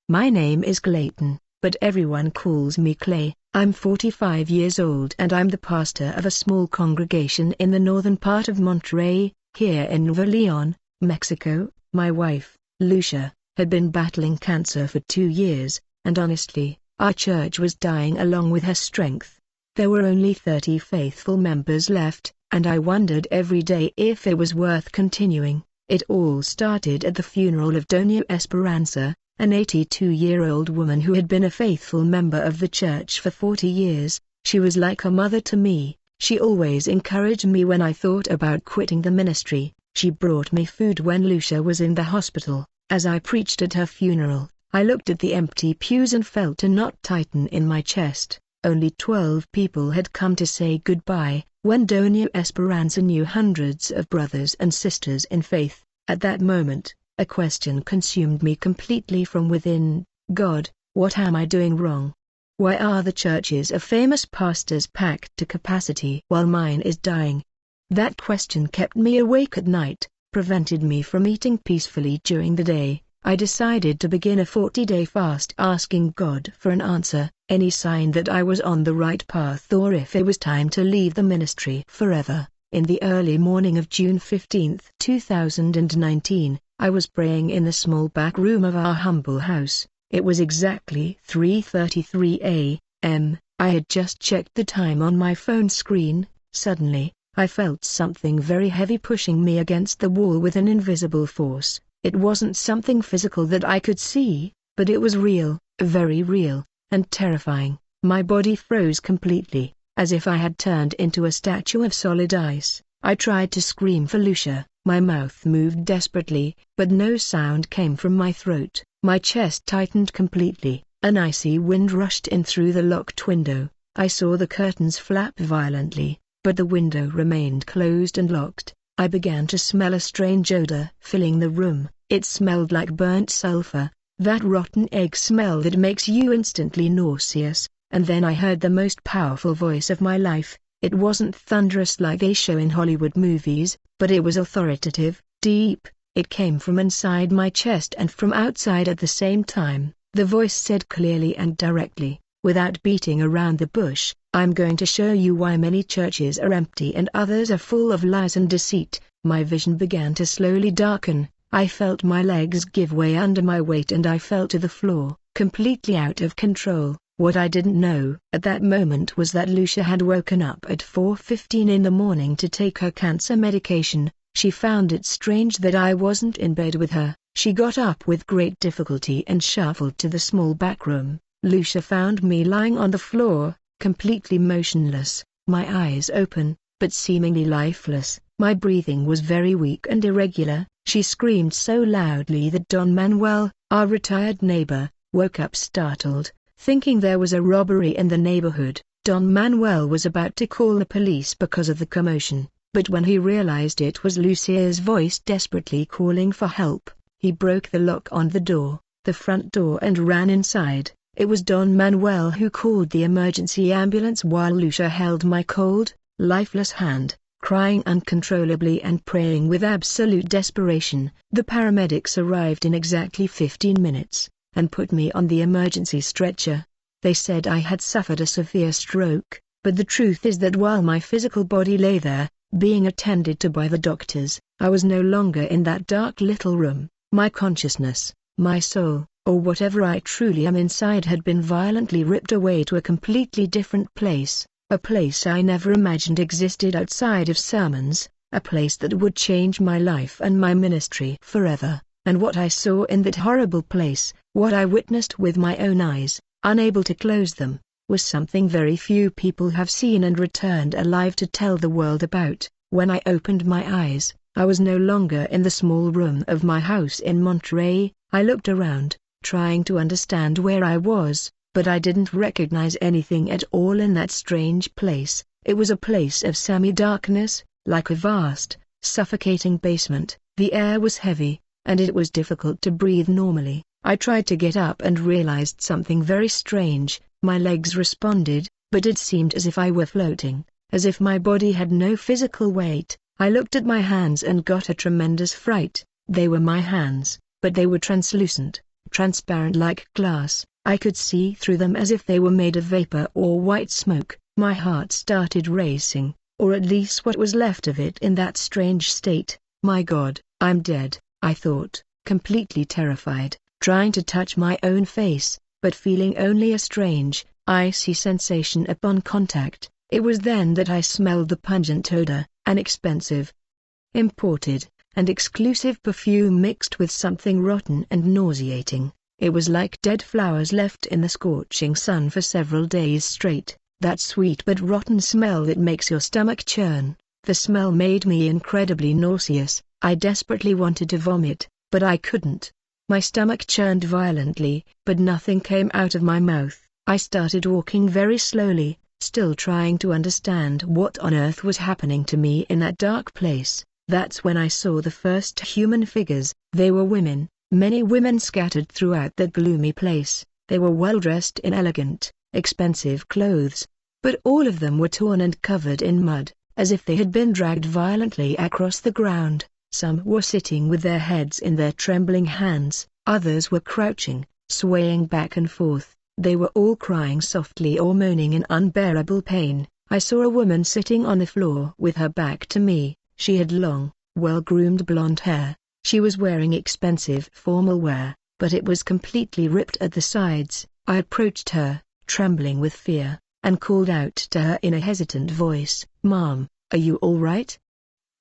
My name is Clayton, but everyone calls me Clay. I'm 45 years old and I'm the pastor of a small congregation in the northern part of Monterrey, here in Nuevo Leon, Mexico. My wife, Lucia, had been battling cancer for 2 years, and honestly, our church was dying along with her strength. There were only 30 faithful members left, and I wondered every day if it was worth continuing. It all started at the funeral of Doña Esperanza, an 82-year-old woman who had been a faithful member of the church for 40 years. She was like a mother to me. She always encouraged me when I thought about quitting the ministry. She brought me food when Lucia was in the hospital. As I preached at her funeral, I looked at the empty pews and felt a knot tighten in my chest. Only 12 people had come to say goodbye, when Doña Esperanza knew hundreds of brothers and sisters in faith. At that moment, a question consumed me completely from within. God, what am I doing wrong? Why are the churches of famous pastors packed to capacity while mine is dying? That question kept me awake at night, prevented me from eating peacefully during the day. I decided to begin a 40-day fast, asking God for an answer, any sign that I was on the right path or if it was time to leave the ministry forever. In the early morning of June 15, 2019, I was praying in the small back room of our humble house. It was exactly 3:33 a.m. I had just checked the time on my phone screen. Suddenly, I felt something very heavy pushing me against the wall with an invisible force. It wasn't something physical that I could see, but it was real, very real, and terrifying. My body froze completely, as if I had turned into a statue of solid ice. I tried to scream for Lucia. My mouth moved desperately, but no sound came from my throat. My chest tightened completely. An icy wind rushed in through the locked window. I saw the curtains flap violently, but the window remained closed and locked. I began to smell a strange odor filling the room. It smelled like burnt sulfur, that rotten egg smell that makes you instantly nauseous. And then I heard the most powerful voice of my life. It wasn't thunderous like they show in Hollywood movies, but it was authoritative, deep. It came from inside my chest and from outside at the same time. The voice said clearly and directly, without beating around the bush, I'm going to show you why many churches are empty and others are full of lies and deceit. My vision began to slowly darken. I felt my legs give way under my weight and I fell to the floor, completely out of control. What I didn't know at that moment was that Lucia had woken up at 4:15 in the morning to take her cancer medication. She found it strange that I wasn't in bed with her. She got up with great difficulty and shuffled to the small back room. Lucia found me lying on the floor, completely motionless, my eyes open, but seemingly lifeless. My breathing was very weak and irregular. She screamed so loudly that Don Manuel, our retired neighbor, woke up startled, thinking there was a robbery in the neighborhood. Don Manuel was about to call the police because of the commotion, but when he realized it was Lucia's voice desperately calling for help, he broke the lock on the front door and ran inside. It was Don Manuel who called the emergency ambulance while Lucia held my cold, lifeless hand, crying uncontrollably and praying with absolute desperation. The paramedics arrived in exactly 15 minutes, and put me on the emergency stretcher. They said I had suffered a severe stroke, but the truth is that while my physical body lay there, being attended to by the doctors, I was no longer in that dark little room. My consciousness, my soul, or whatever I truly am inside had been violently ripped away to a completely different place, a place I never imagined existed outside of sermons, a place that would change my life and my ministry forever. And what I saw in that horrible place, what I witnessed with my own eyes, unable to close them, was something very few people have seen and returned alive to tell the world about. When I opened my eyes, I was no longer in the small room of my house in Monterrey. I looked around, trying to understand where I was, but I didn't recognize anything at all in that strange place. It was a place of semi-darkness, like a vast, suffocating basement. The air was heavy, and it was difficult to breathe normally. I tried to get up and realized something very strange. My legs responded, but it seemed as if I were floating, as if my body had no physical weight. I looked at my hands and got a tremendous fright. They were my hands, but they were translucent. transparent like glass. I could see through them as if they were made of vapor or white smoke. My heart started racing, or at least what was left of it in that strange state. My God, I'm dead, I thought, completely terrified, trying to touch my own face, but feeling only a strange, icy sensation upon contact. It was then that I smelled the pungent odor, an expensive, imported, and exclusive perfume mixed with something rotten and nauseating. It was like dead flowers left in the scorching sun for several days straight, that sweet but rotten smell that makes your stomach churn. The smell made me incredibly nauseous. I desperately wanted to vomit, but I couldn't. My stomach churned violently, but nothing came out of my mouth. I started walking very slowly, still trying to understand what on earth was happening to me in that dark place. That's when I saw the first human figures. They were women, many women scattered throughout that gloomy place. They were well dressed in elegant, expensive clothes, but all of them were torn and covered in mud, as if they had been dragged violently across the ground. Some were sitting with their heads in their trembling hands, others were crouching, swaying back and forth. They were all crying softly or moaning in unbearable pain. I saw a woman sitting on the floor with her back to me. She had long, well-groomed blonde hair. She was wearing expensive formal wear, but it was completely ripped at the sides. I approached her, trembling with fear, and called out to her in a hesitant voice, "Mom, are you all right?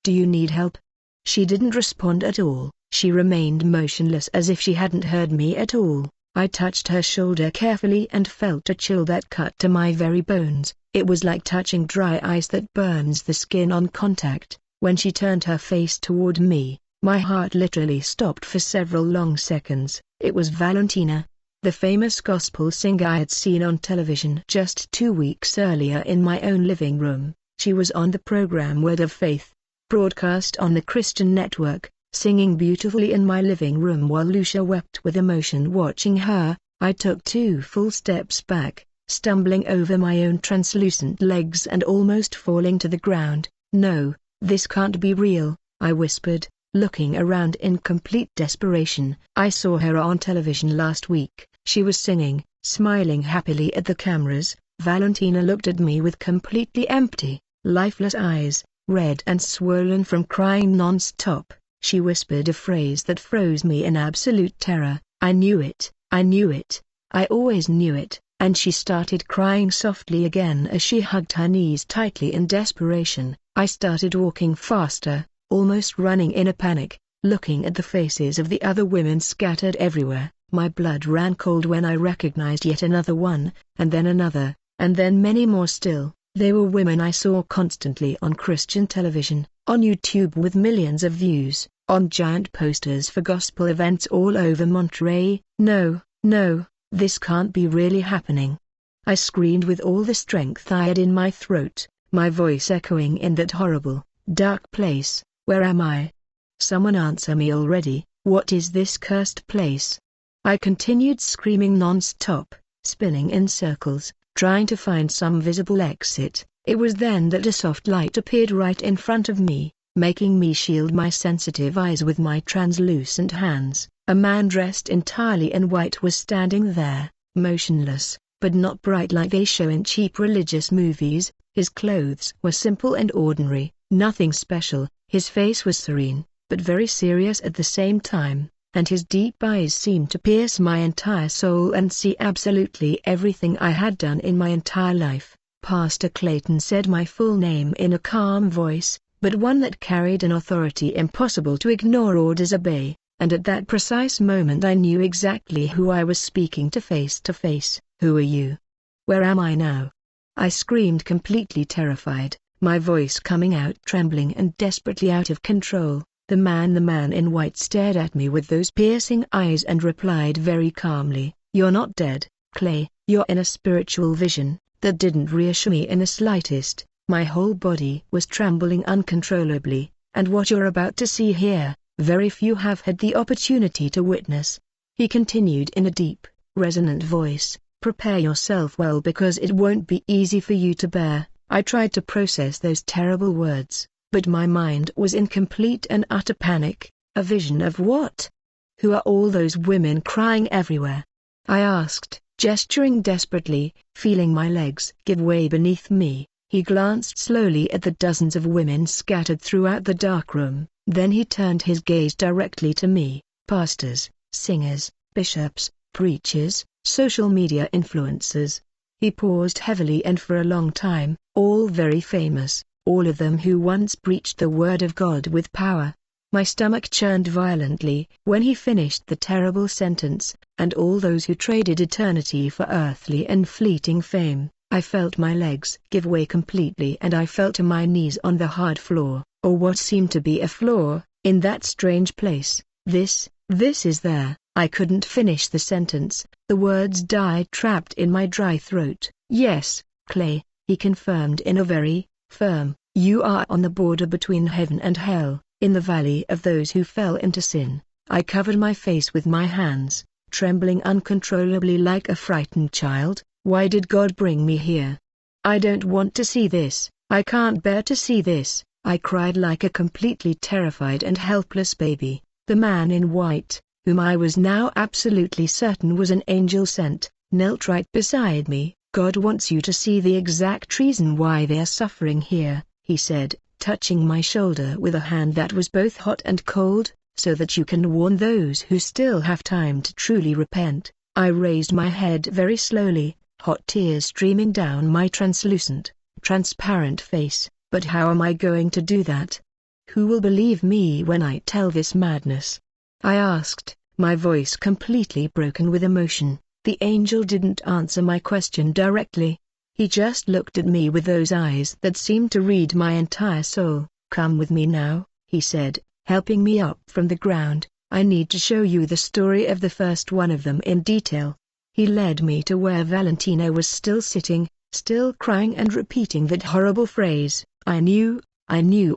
Do you need help?" She didn't respond at all. She remained motionless as if she hadn't heard me at all. I touched her shoulder carefully and felt a chill that cut to my very bones. It was like touching dry ice that burns the skin on contact. When she turned her face toward me, my heart literally stopped for several long seconds. It was Valentina, the famous gospel singer I had seen on television just 2 weeks earlier in my own living room. She was on the program Word of Faith, broadcast on the Christian network, singing beautifully in my living room while Lucia wept with emotion watching her. I took 2 full steps back, stumbling over my own translucent legs and almost falling to the ground. "No, this can't be real," I whispered, looking around in complete desperation. "I saw her on television last week. She was singing, smiling happily at the cameras." Valentina looked at me with completely empty, lifeless eyes, red and swollen from crying non-stop. She whispered a phrase that froze me in absolute terror. "I knew it, I knew it, I always knew it," and she started crying softly again as she hugged her knees tightly in desperation. I started walking faster, almost running in a panic, looking at the faces of the other women scattered everywhere. My blood ran cold when I recognized yet another one, and then another, and then many more still. They were women I saw constantly on Christian television, on YouTube with millions of views, on giant posters for gospel events all over Monterey. "No, no, this can't be really happening." I screamed with all the strength I had in my throat, my voice echoing in that horrible, dark place. "Where am I? Someone answer me already. What is this cursed place?" I continued screaming non-stop, spinning in circles, trying to find some visible exit. It was then that a soft light appeared right in front of me, making me shield my sensitive eyes with my translucent hands. A man dressed entirely in white was standing there, motionless, but not bright like they show in cheap religious movies. His clothes were simple and ordinary, nothing special. His face was serene, but very serious at the same time, and his deep eyes seemed to pierce my entire soul and see absolutely everything I had done in my entire life. Pastor Clayton said my full name in a calm voice, but one that carried an authority impossible to ignore or disobey, and at that precise moment I knew exactly who I was speaking to face to face. "Who are you? Where am I now?" I screamed, completely terrified, my voice coming out trembling and desperately out of control. The man in white stared at me with those piercing eyes and replied very calmly, "You're not dead, Clay, you're in a spiritual vision." That didn't reassure me in the slightest. My whole body was trembling uncontrollably, and what you're about to see here, very few have had the opportunity to witness. He continued in a deep, resonant voice, "Prepare yourself well because it won't be easy for you to bear." I tried to process those terrible words, but my mind was in complete and utter panic. A vision of what? Who are all those women crying everywhere?" I asked, gesturing desperately, feeling my legs give way beneath me. He glanced slowly at the dozens of women scattered throughout the dark room, then he turned his gaze directly to me. "Pastors, singers, bishops, preachers, social media influencers." He paused heavily and for a long time, "all very famous, all of them who once preached the word of God with power." My stomach churned violently when he finished the terrible sentence, "and all those who traded eternity for earthly and fleeting fame." I felt my legs give way completely and I fell to my knees on the hard floor, or what seemed to be a floor, in that strange place. This is there." I couldn't finish the sentence, the words died trapped in my dry throat. "Yes, Clay," he confirmed in a very firm, "you are on the border between heaven and hell, in the valley of those who fell into sin." I covered my face with my hands, trembling uncontrollably like a frightened child. Why did God bring me here? I don't want to see this. I can't bear to see this. I cried like a completely terrified and helpless baby. The man in white, whom I was now absolutely certain was an angel sent, knelt right beside me. "God wants you to see the exact reason why they are suffering here," he said, touching my shoulder with a hand that was both hot and cold, "so that you can warn those who still have time to truly repent." I raised my head very slowly, hot tears streaming down my translucent, transparent face. "But how am I going to do that? Who will believe me when I tell this madness?" I asked, my voice completely broken with emotion. The angel didn't answer my question directly. He just looked at me with those eyes that seemed to read my entire soul. "Come with me now," he said, helping me up from the ground. "I need to show you the story of the first one of them in detail." He led me to where Valentina was still sitting, still crying and repeating that horrible phrase, I knew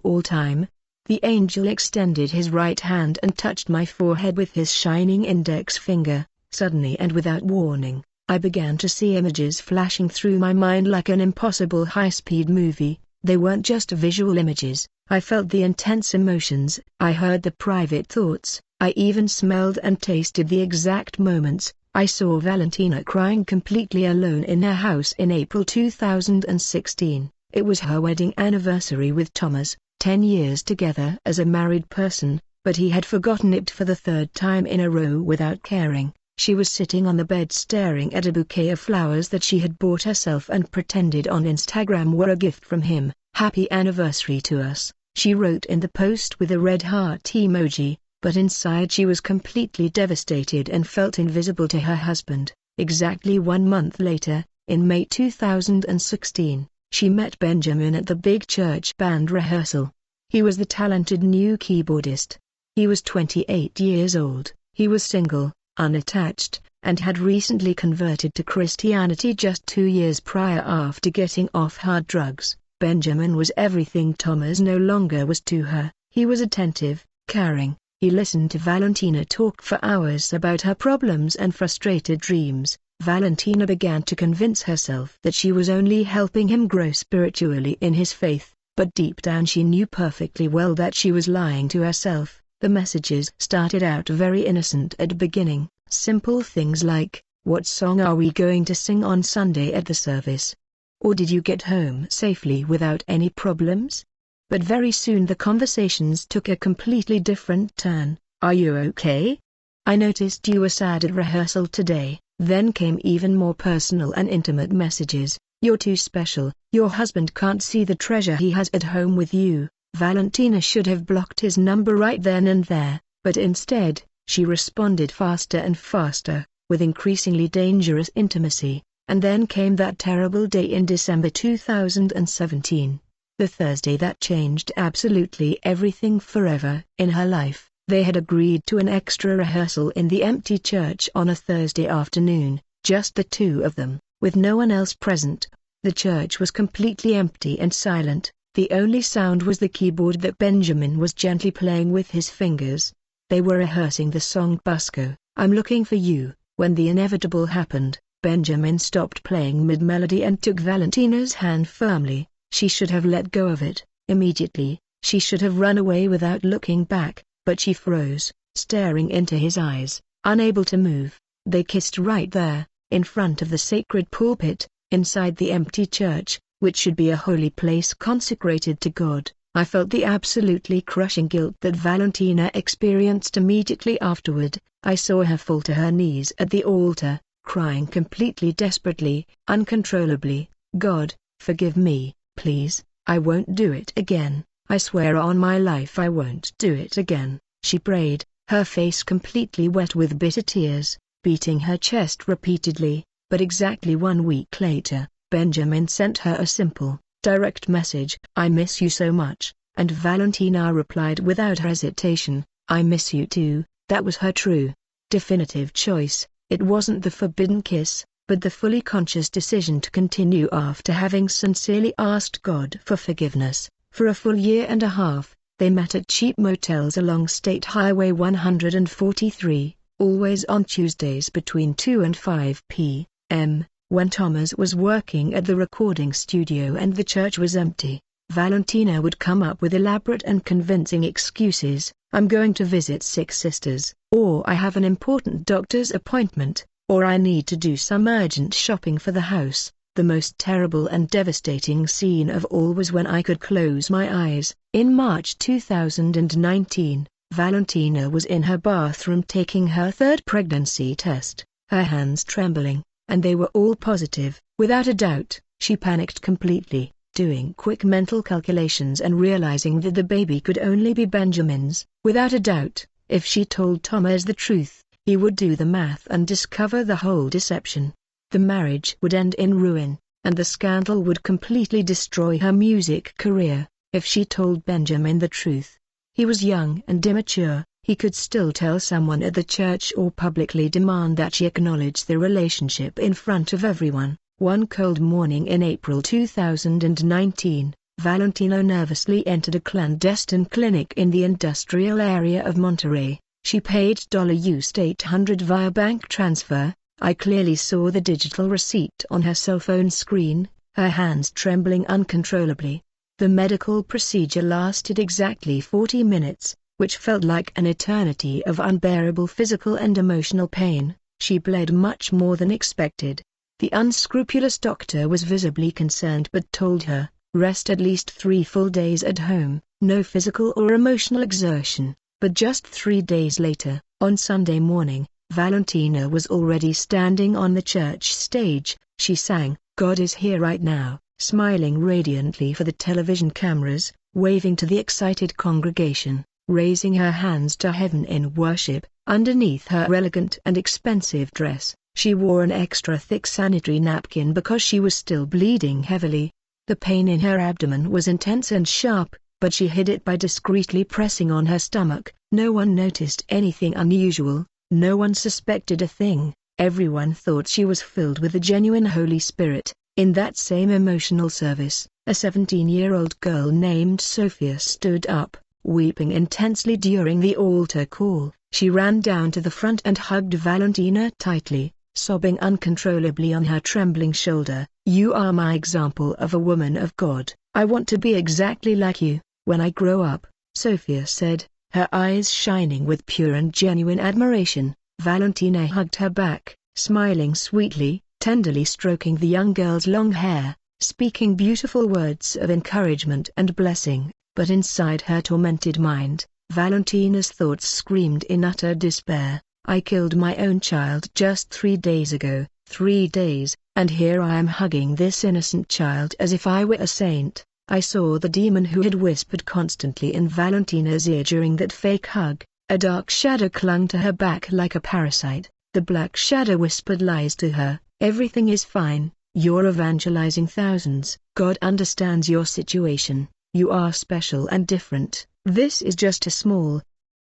all time." The angel extended his right hand and touched my forehead with his shining index finger. Suddenly and without warning, I began to see images flashing through my mind like an impossible high-speed movie. They weren't just visual images. I felt the intense emotions. I heard the private thoughts. I even smelled and tasted the exact moments. I saw Valentina crying completely alone in her house in April 2016. It was her wedding anniversary with Thomas, 10 years together as a married person, but he had forgotten it for the third time in a row without caring. She was sitting on the bed staring at a bouquet of flowers that she had bought herself and pretended on Instagram were a gift from him. "Happy anniversary to us," she wrote in the post with a red heart emoji, but inside she was completely devastated and felt invisible to her husband. Exactly 1 month later, in May 2016, she met Benjamin at the big church band rehearsal. He was the talented new keyboardist. He was 28 years old, he was single, unattached, and had recently converted to Christianity just 2 years prior after getting off hard drugs. Benjamin was everything Thomas no longer was to her. He was attentive, caring. He listened to Valentina talk for hours about her problems and frustrated dreams. Valentina began to convince herself that she was only helping him grow spiritually in his faith, but deep down she knew perfectly well that she was lying to herself. The messages started out very innocent at the beginning, simple things like, "What song are we going to sing on Sunday at the service?" Or "Did you get home safely without any problems?" But very soon the conversations took a completely different turn. "Are you okay? I noticed you were sad at rehearsal today." Then came even more personal and intimate messages. "You're too special. Your husband can't see the treasure he has at home with you." Valentina should have blocked his number right then and there, but instead, she responded faster and faster, with increasingly dangerous intimacy. And then came that terrible day in December 2017. The Thursday that changed absolutely everything forever. In her life, they had agreed to an extra rehearsal in the empty church on a Thursday afternoon, just the two of them, with no one else present. The church was completely empty and silent. The only sound was the keyboard that Benjamin was gently playing with his fingers. They were rehearsing the song Busco, "I'm Looking for You." When the inevitable happened, Benjamin stopped playing mid-melody and took Valentina's hand firmly. She should have let go of it immediately. She should have run away without looking back, but she froze. staring into his eyes, unable to move. They kissed right there, in front of the sacred pulpit, inside the empty church, which should be a holy place consecrated to God. I felt the absolutely crushing guilt that Valentina experienced immediately afterward. I saw her fall to her knees at the altar, crying completely desperately, uncontrollably, "God, forgive me, please, I won't do it again, I swear on my life I won't do it again," she prayed, her face completely wet with bitter tears, beating her chest repeatedly. But exactly 1 week later, Benjamin sent her a simple, direct message, "I miss you so much," and Valentina replied without hesitation, "I miss you too." That was her true, definitive choice. It wasn't the forbidden kiss, but the fully conscious decision to continue after having sincerely asked God for forgiveness. For a full year and a half, they met at cheap motels along State Highway 143, always on Tuesdays between 2 and 5 p.m., when Thomas was working at the recording studio and the church was empty. Valentina would come up with elaborate and convincing excuses: "I'm going to visit sick sisters," or "I have an important doctor's appointment," or "I need to do some urgent shopping for the house." The most terrible and devastating scene of all was when I could close my eyes. In March 2019, Valentina was in her bathroom taking her third pregnancy test, her hands trembling, and they were all positive. Without a doubt, she panicked completely, doing quick mental calculations and realizing that the baby could only be Benjamin's. Without a doubt, if she told Thomas the truth, he would do the math and discover the whole deception. The marriage would end in ruin, and the scandal would completely destroy her music career. If she told Benjamin the truth, he was young and immature, he could still tell someone at the church or publicly demand that she acknowledge the relationship in front of everyone. One cold morning in April 2019, Valentina nervously entered a clandestine clinic in the industrial area of Monterey. She paid $800 via bank transfer. I clearly saw the digital receipt on her cell phone screen, her hands trembling uncontrollably. The medical procedure lasted exactly 40 minutes, which felt like an eternity of unbearable physical and emotional pain. She bled much more than expected. The unscrupulous doctor was visibly concerned but told her, "Rest at least 3 full days at home, no physical or emotional exertion." But just 3 days later, on Sunday morning, Valentina was already standing on the church stage. She sang, "God is here right now," smiling radiantly for the television cameras, waving to the excited congregation, raising her hands to heaven in worship. Underneath her elegant and expensive dress, she wore an extra thick sanitary napkin because she was still bleeding heavily. The pain in her abdomen was intense and sharp, but she hid it by discreetly pressing on her stomach. No one noticed anything unusual. No one suspected a thing. Everyone thought she was filled with the genuine Holy Spirit. In that same emotional service, a 17-year-old girl named Sophia stood up, weeping intensely during the altar call. She ran down to the front and hugged Valentina tightly, sobbing uncontrollably on her trembling shoulder. "You are my example of a woman of God. I want to be exactly like you, when I grow up," Sophia said, her eyes shining with pure and genuine admiration. Valentina hugged her back, smiling sweetly, tenderly stroking the young girl's long hair, speaking beautiful words of encouragement and blessing. But inside her tormented mind, Valentina's thoughts screamed in utter despair. "I killed my own child just 3 days ago, 3 days, and here I am hugging this innocent child as if I were a saint." I saw the demon who had whispered constantly in Valentina's ear during that fake hug. A dark shadow clung to her back like a parasite. The black shadow whispered lies to her. "Everything is fine, you're evangelizing thousands. God understands your situation. You are special and different. This is just a small,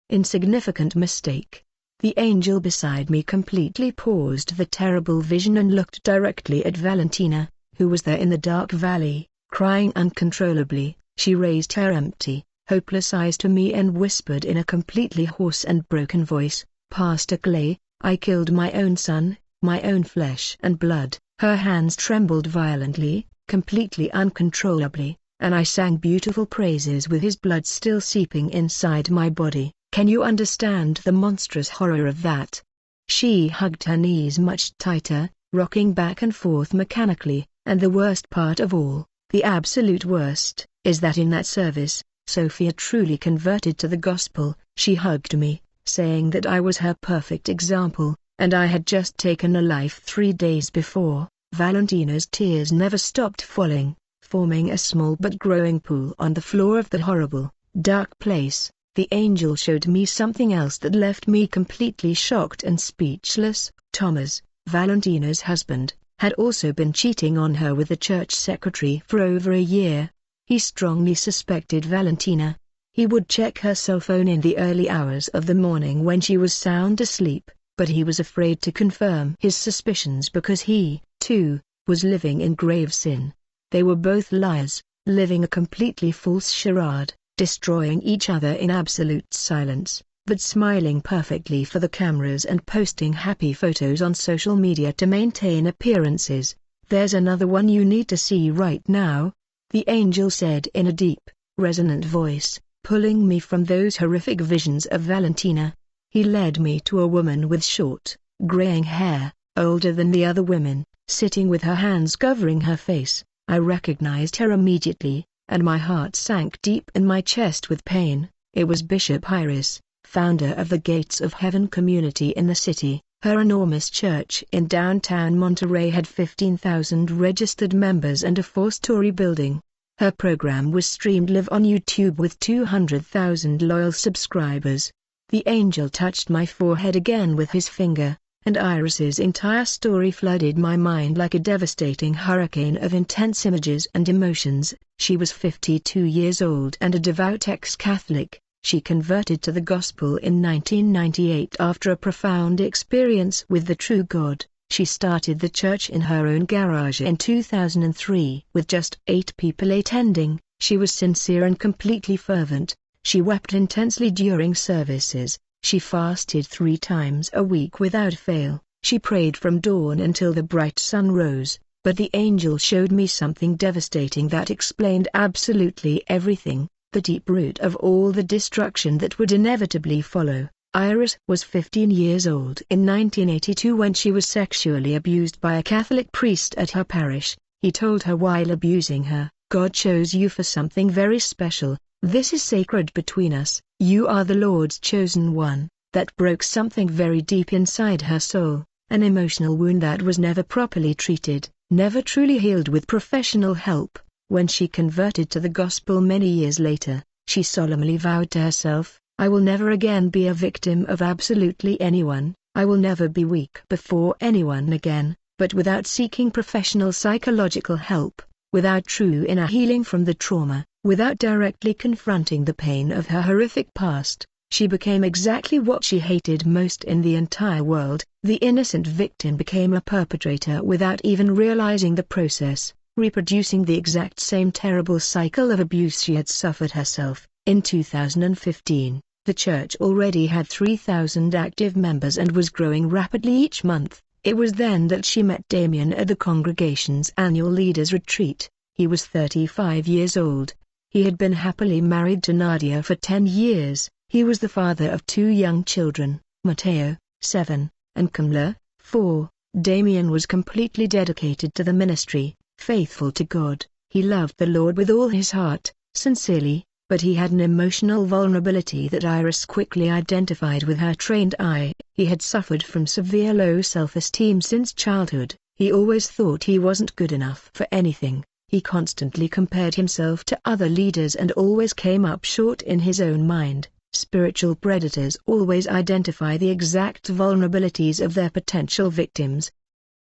insignificant mistake." The angel beside me completely paused the terrible vision and looked directly at Valentina, who was there in the dark valley, crying uncontrollably. She raised her empty, hopeless eyes to me and whispered in a completely hoarse and broken voice, "Pastor Clay, I killed my own son, my own flesh and blood." Her hands trembled violently, completely uncontrollably, and I sang beautiful praises with his blood still seeping inside my body. Can you understand the monstrous horror of that? She hugged her knees much tighter, rocking back and forth mechanically, and the worst part of all, the absolute worst, is that in that service, Sophia truly converted to the gospel. She hugged me, saying that I was her perfect example, and I had just taken a life 3 days before. Valentina's tears never stopped falling, forming a small but growing pool on the floor of the horrible, dark place. The angel showed me something else that left me completely shocked and speechless. Thomas, Valentina's husband, had also been cheating on her with the church secretary for over a year. He strongly suspected Valentina. He would check her cell phone in the early hours of the morning when she was sound asleep, but he was afraid to confirm his suspicions because he, too, was living in grave sin. They were both liars, living a completely false charade, destroying each other in absolute silence, but smiling perfectly for the cameras and posting happy photos on social media to maintain appearances. "There's another one you need to see right now," the angel said in a deep, resonant voice, pulling me from those horrific visions of Valentina. He led me to a woman with short, graying hair, older than the other women, sitting with her hands covering her face. I recognized her immediately, and my heart sank deep in my chest with pain. It was Bishop Iris, founder of the Gates of Heaven community in the city. Her enormous church in downtown Monterey had 15,000 registered members and a 4-story building. Her program was streamed live on YouTube with 200,000 loyal subscribers. The angel touched my forehead again with his finger, and Iris's entire story flooded my mind like a devastating hurricane of intense images and emotions. She was 52 years old and a devout ex-Catholic. She converted to the gospel in 1998 after a profound experience with the true God. She started the church in her own garage in 2003 with just 8 people attending. She was sincere and completely fervent. She wept intensely during services. She fasted 3 times a week without fail. She prayed from dawn until the bright sun rose. But the angel showed me something devastating that explained absolutely everything, the deep root of all the destruction that would inevitably follow. Iris was 15 years old in 1982 when she was sexually abused by a Catholic priest at her parish. He told her while abusing her, "God chose you for something very special. This is sacred between us. You are the Lord's chosen one." That broke something very deep inside her soul, an emotional wound that was never properly treated, never truly healed with professional help. When she converted to the gospel many years later, she solemnly vowed to herself, "I will never again be a victim of absolutely anyone. I will never be weak before anyone again." But without seeking professional psychological help, without true inner healing from the trauma, without directly confronting the pain of her horrific past, she became exactly what she hated most in the entire world. The innocent victim became a perpetrator without even realizing the process, reproducing the exact same terrible cycle of abuse she had suffered herself. In 2015, the church already had 3,000 active members and was growing rapidly each month. It was then that she met Damien at the congregation's annual leaders retreat. He was 35 years old. He had been happily married to Nadia for 10 years. He was the father of 2 young children, Mateo, 7, and Kamla, 4. Damien was completely dedicated to the ministry, faithful to God. He loved the Lord with all his heart, sincerely, but he had an emotional vulnerability that Iris quickly identified with her trained eye. He had suffered from severe low self-esteem since childhood. He always thought he wasn't good enough for anything. He constantly compared himself to other leaders and always came up short in his own mind. Spiritual predators always identify the exact vulnerabilities of their potential victims.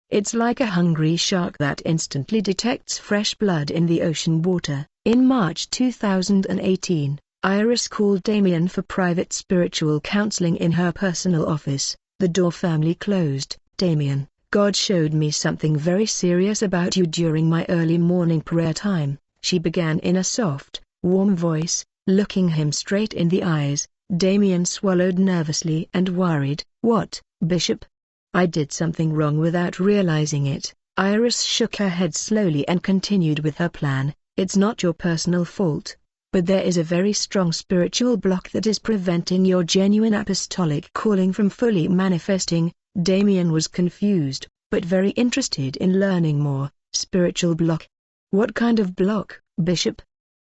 It's like a hungry shark that instantly detects fresh blood in the ocean water. In March 2018, Iris called Damien for private spiritual counseling in her personal office. The door firmly closed. "Damien, God showed me something very serious about you during my early morning prayer time," she began in a soft, warm voice, looking him straight in the eyes. Damien swallowed nervously and worried. "What, Bishop? I did something wrong without realizing it." Iris shook her head slowly and continued with her plan. "It's not your personal fault. But there is a very strong spiritual block that is preventing your genuine apostolic calling from fully manifesting." Damien was confused, but very interested in learning more. "Spiritual block? What kind of block, Bishop?"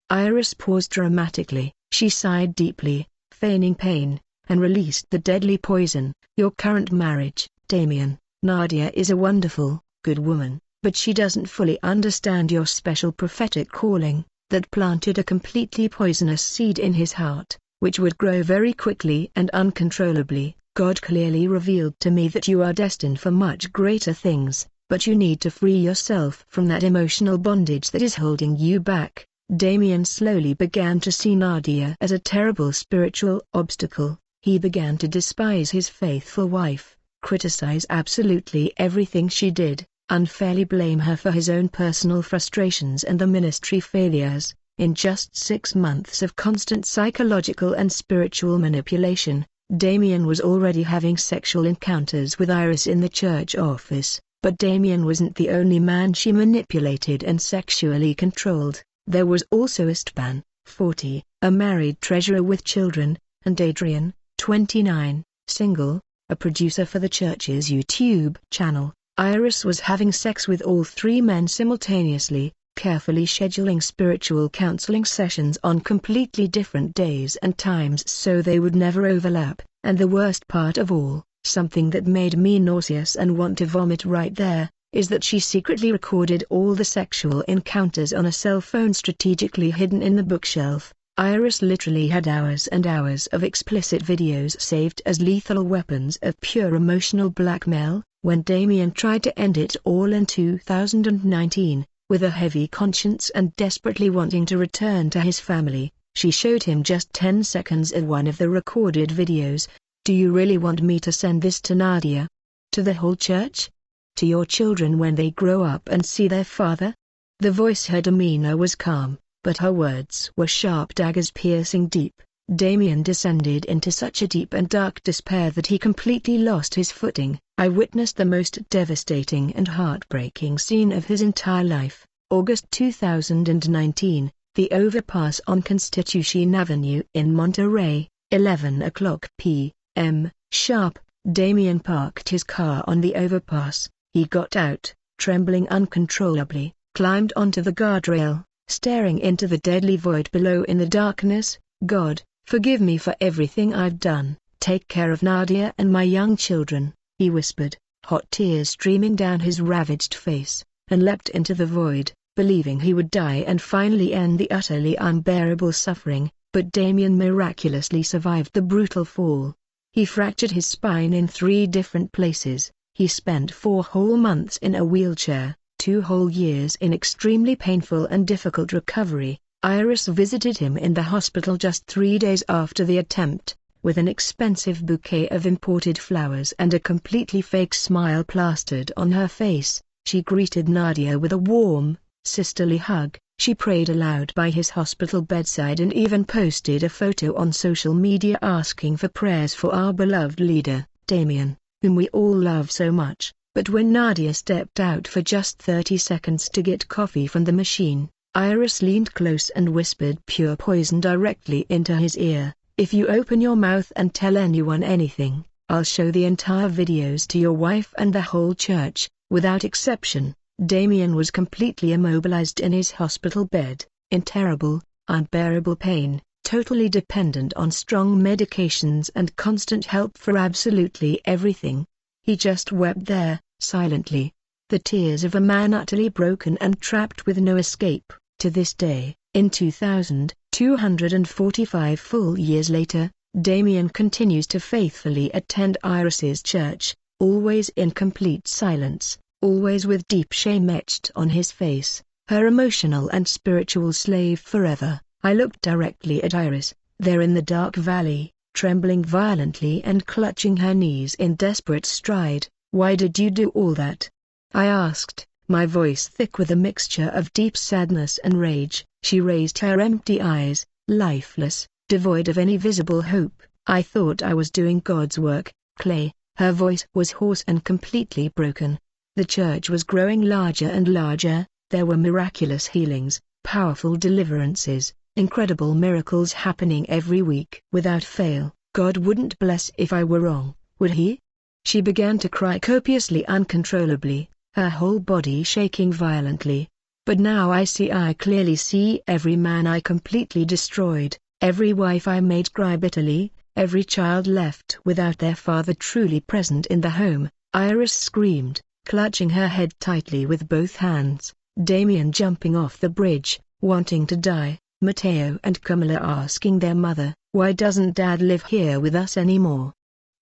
Iris paused dramatically. She sighed deeply, feigning pain, and released the deadly poison. "Your current marriage, Damien. Nadia is a wonderful, good woman, but she doesn't fully understand your special prophetic calling, that planted a completely poisonous seed in his heart, which would grow very quickly and uncontrollably. God clearly revealed to me that you are destined for much greater things, but you need to free yourself from that emotional bondage that is holding you back." Damien slowly began to see Nadia as a terrible spiritual obstacle. He began to despise his faithful wife, criticize absolutely everything she did, unfairly blame her for his own personal frustrations and the ministry failures. In just 6 months of constant psychological and spiritual manipulation, Damien was already having sexual encounters with Iris in the church office. But Damien wasn't the only man she manipulated and sexually controlled. There was also Esteban, 40, a married treasurer with children, and Adrian, 29, single, a producer for the church's YouTube channel. Iris was having sex with all 3 men simultaneously, carefully scheduling spiritual counseling sessions on completely different days and times so they would never overlap. And the worst part of all, something that made me nauseous and want to vomit right there, is that she secretly recorded all the sexual encounters on a cell phone strategically hidden in the bookshelf. Iris literally had hours and hours of explicit videos saved as lethal weapons of pure emotional blackmail. When Damien tried to end it all in 2019, with a heavy conscience and desperately wanting to return to his family, she showed him just 10 seconds of one of the recorded videos. "Do you really want me to send this to Nadia? To the whole church? To your children when they grow up and see their father?" The voice, her demeanor was calm, but her words were sharp daggers piercing deep. Damien descended into such a deep and dark despair that he completely lost his footing. "I witnessed the most devastating and heartbreaking scene of his entire life. August 2019, the overpass on Constitution Avenue in Monterey, 11 o'clock p.m. sharp. Damien parked his car on the overpass. He got out, trembling uncontrollably, climbed onto the guardrail, staring into the deadly void below in the darkness. "God, forgive me for everything I've done. Take care of Nadia and my young children," he whispered, hot tears streaming down his ravaged face, and leapt into the void, believing he would die and finally end the utterly unbearable suffering. But Damien miraculously survived the brutal fall. He fractured his spine in 3 different places. He spent 4 whole months in a wheelchair, 2 whole years in extremely painful and difficult recovery. Iris visited him in the hospital just 3 days after the attempt, with an expensive bouquet of imported flowers and a completely fake smile plastered on her face. She greeted Nadia with a warm, sisterly hug. She prayed aloud by his hospital bedside and even posted a photo on social media asking for prayers for our beloved leader, Damien, whom we all love so much. But when Nadia stepped out for just 30 seconds to get coffee from the machine, Iris leaned close and whispered pure poison directly into his ear. "If you open your mouth and tell anyone anything, I'll show the entire videos to your wife and the whole church, without exception." Damien was completely immobilized in his hospital bed, in terrible, unbearable pain, totally dependent on strong medications and constant help for absolutely everything. He just wept there, silently, the tears of a man utterly broken and trapped with no escape. To this day, in 2,245 full years later, Damien continues to faithfully attend Iris's church, always in complete silence, always with deep shame etched on his face, her emotional and spiritual slave forever. I looked directly at Iris, there in the dark valley, trembling violently and clutching her knees in desperate stride. "Why did you do all that?" I asked, my voice thick with a mixture of deep sadness and rage. She raised her empty eyes, lifeless, devoid of any visible hope. "I thought I was doing God's work, Clay." Her voice was hoarse and completely broken. The church was growing larger and larger, there were miraculous healings, powerful deliverances, Incredible miracles happening every week. Without fail, God wouldn't bless if I were wrong, would he? She began to cry copiously, uncontrollably, her whole body shaking violently. But now I clearly see every man I completely destroyed, every wife I made cry bitterly, every child left without their father truly present in the home, Iris screamed, clutching her head tightly with both hands. Damien jumping off the bridge, wanting to die, Matteo and Camilla asking their mother, "Why doesn't Dad live here with us anymore?"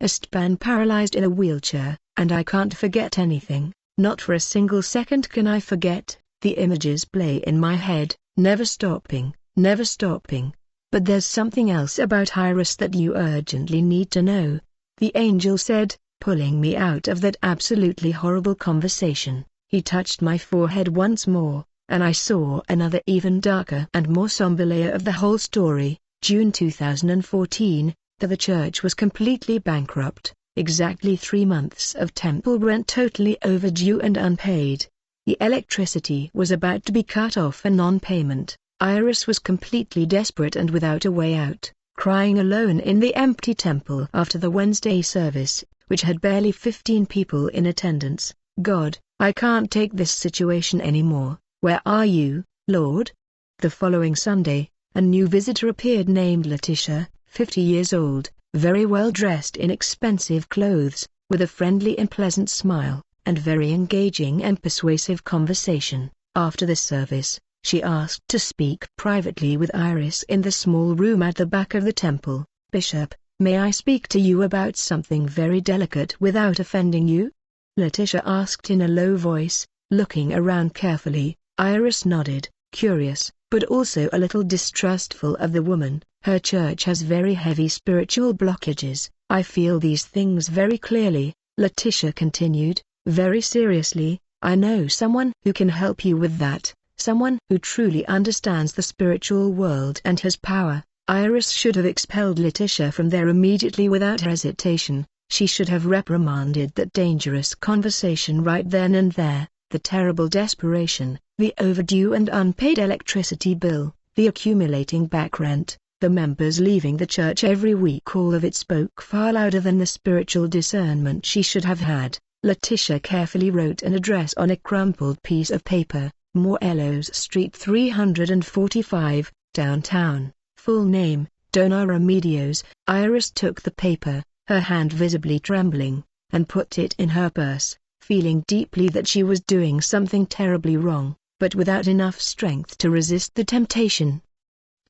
Esteban paralyzed in a wheelchair, and I can't forget anything, not for a single second can I forget. The images play in my head, never stopping, never stopping. "But there's something else about Iris that you urgently need to know," the angel said, pulling me out of that absolutely horrible conversation. He touched my forehead once more, and I saw another even darker and more somber layer of the whole story. June 2014, the church was completely bankrupt, exactly 3 months of temple rent totally overdue and unpaid. The electricity was about to be cut off for non-payment. Iris was completely desperate and without a way out, crying alone in the empty temple after the Wednesday service, which had barely 15 people in attendance. "God, I can't take this situation anymore. Where are you, Lord?" The following Sunday, a new visitor appeared named Letitia, 50 years old, very well dressed in expensive clothes, with a friendly and pleasant smile, and very engaging and persuasive conversation. After the service, she asked to speak privately with Iris in the small room at the back of the temple. "Bishop, may I speak to you about something very delicate without offending you?" Letitia asked in a low voice, looking around carefully. Iris nodded, curious, but also a little distrustful of the woman. "Her church has very heavy spiritual blockages. I feel these things very clearly," Letitia continued, very seriously. "I know someone who can help you with that, someone who truly understands the spiritual world and has power." Iris should have expelled Letitia from there immediately without hesitation. She should have reprimanded that dangerous conversation right then and there. The terrible desperation, the overdue and unpaid electricity bill, the accumulating back rent, the members leaving the church every week, all of it spoke far louder than the spiritual discernment she should have had. Letitia carefully wrote an address on a crumpled piece of paper: Morelos Street 345, downtown. Full name, Donna Remedios. Iris took the paper, her hand visibly trembling, and put it in her purse, feeling deeply that she was doing something terribly wrong, but without enough strength to resist the temptation.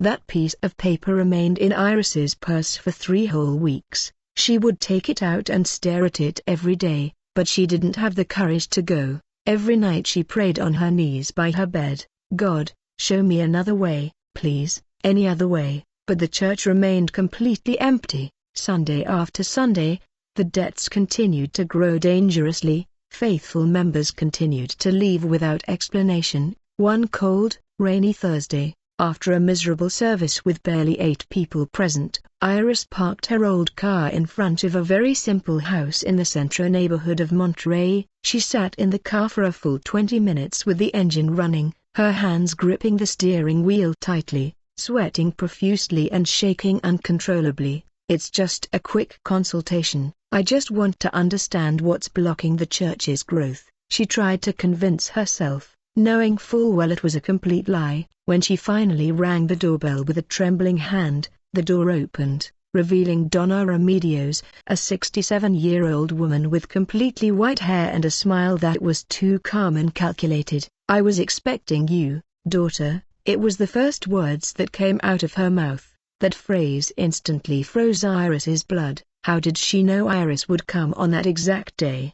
That piece of paper remained in Iris's purse for 3 whole weeks. She would take it out and stare at it every day, but she didn't have the courage to go. Every night she prayed on her knees by her bed, "God, show me another way, please, any other way," but the church remained completely empty. Sunday after Sunday, the debts continued to grow dangerously. Faithful members continued to leave without explanation. One cold, rainy Thursday, after a miserable service with barely 8 people present, Iris parked her old car in front of a very simple house in the Centro neighborhood of Monterey. She sat in the car for a full 20 minutes with the engine running, her hands gripping the steering wheel tightly, sweating profusely and shaking uncontrollably. "It's just a quick consultation. I just want to understand what's blocking the church's growth," she tried to convince herself, knowing full well it was a complete lie. When she finally rang the doorbell with a trembling hand, the door opened, revealing Donna Remedios, a 67-year-old woman with completely white hair and a smile that was too calm and calculated. "I was expecting you, daughter," it was the first words that came out of her mouth. That phrase instantly froze Iris's blood. How did she know Iris would come on that exact day?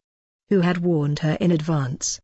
Who had warned her in advance?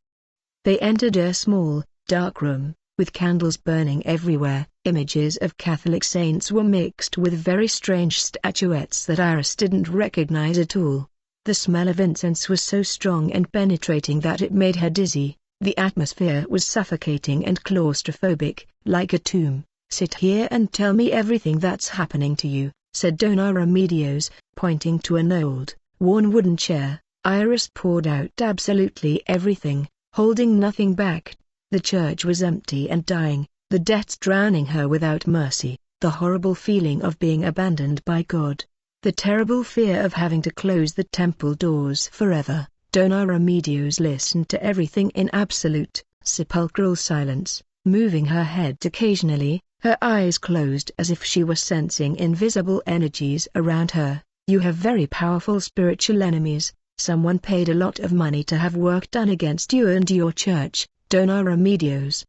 They entered a small, dark room, with candles burning everywhere. Images of Catholic saints were mixed with very strange statuettes that Iris didn't recognize at all. The smell of incense was so strong and penetrating that it made her dizzy. The atmosphere was suffocating and claustrophobic, like a tomb. "Sit here and tell me everything that's happening to you," said Donna Remedios, pointing to an old, worn wooden chair. Iris poured out absolutely everything, holding nothing back. The church was empty and dying. the debts drowning her without mercy, the horrible feeling of being abandoned by God, the terrible fear of having to close the temple doors forever. Dona Remedios listened to everything in absolute, sepulchral silence, moving her head occasionally, her eyes closed as if she were sensing invisible energies around her. You have very powerful spiritual enemies. Someone paid a lot of money to have work done against you and your church, Dona Remedios.